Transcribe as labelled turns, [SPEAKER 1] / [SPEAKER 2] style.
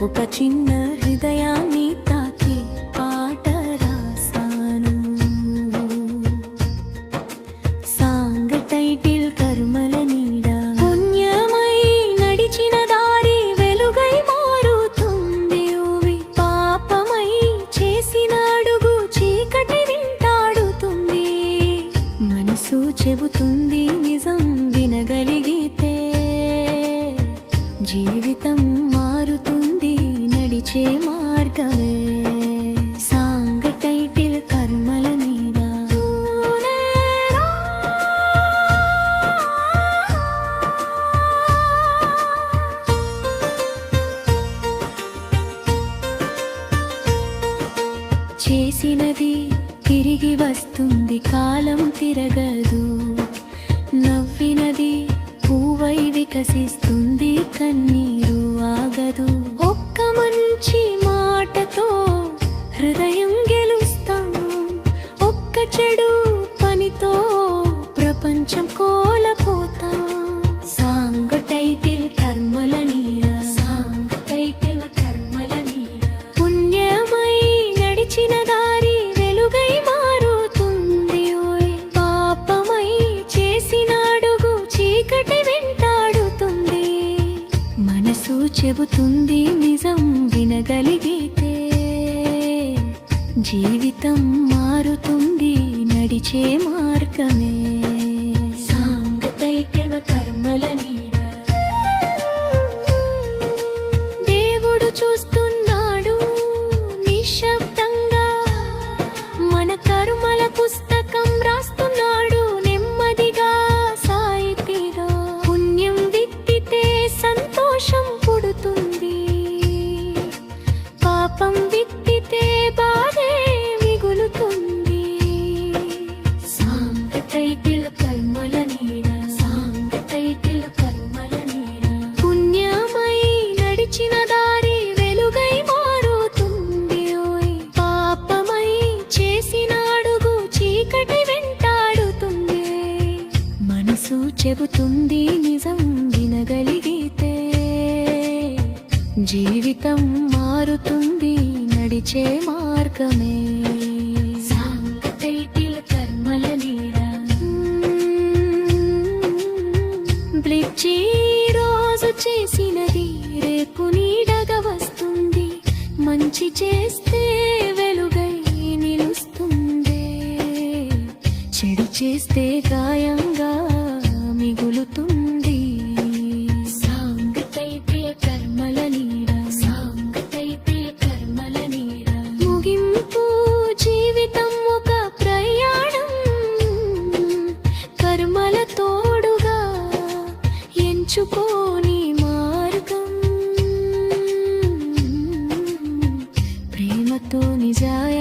[SPEAKER 1] ఒక చిన్న హృదయాన్ని తాకి పాట రాసాను. సాంగ్ టైటిల్ కర్మల నీడ. పుణ్యమై నడిచిన దారి వెలుగై మారుతుంది ఊవి. పాపమై చేసిన అడుగు చీకటి వెంటాడుతుంది. మనసు చెబుతుంది నిజం వినగలిగితే జీవితం మారుతుంది నడిచే మార్గమే. సాంగ్ టైటిల్ కర్మల నీడ. చేసినది తిరిగి వస్తుంది, కాలం తిరగదు. నవ్వినది పువ్వై వికసిస్తుంది, కన్నీరు ఆగదు. ఒక్క మంచి మాటతో హృదయం గెలుస్తాం, ఒక్క చెడు పనితో ప్రపంచం కోల్పోతాం. సాంగ్ టైటిల్ కర్మల నీడ. సాంగ్ టైటిల్ కర్మల నీడ. పుణ్యమై నడిచిన దారి వెలుగై మారుతుంది ఓయ్. పాపమై చేసిన అడుగు చీకటి వెంటాడుతుంది. మనసు చెబుతుంది నిజం వినగలిగితే జీవితం మారుతుంది నడిచే మార్గమే. సాంగ్ టైటిల్ కర్మల నీడ. దేవుడు చూస్తున్నాడు నిశ్శబ్దంగా, మన కర్మల పుస్తకం రాస్తున్నాడు నెమ్మదిగా సాయితీగా. పుణ్యం విత్తితే సంతోషం పుడుతుంది, పాపం విత్తితే బాధే మిగులుతుంది. సాంగ్ టైటిల్ కర్మల నీడ. సాంగ్ టైటిల్ కర్మల నీడ. పుణ్యమై నడిచిన దారి వెలుగై మారుతుంది ఓయ్. పాపమై చేసిన అడుగు చీకటి వెంటాడుతుంది. మనసు చెబుతుంది నిజం వినగలిగితే జీవితం మారుతుంది నడిచే మార్గమే. సాంగ్ టైటిల్ కర్మల నీడ. బ్లిచ్చి రోజు చేసినది రేపు నీడగా వస్తుంది. మంచి చేస్తే వెలుగై నిలుస్తుంది, చెడు చేస్తే గాయంగా మిగులుతుంది. సాంగ్ టైటిల్ కర్మల నీడ. సాంగ్ టైటిల్ కర్మల నీడ. ముగింపు జీవితం ఒక ప్రయాణం, కర్మల తోడుగా ఎంచుకోని మార్గం. ప్రేమతో నిజాయ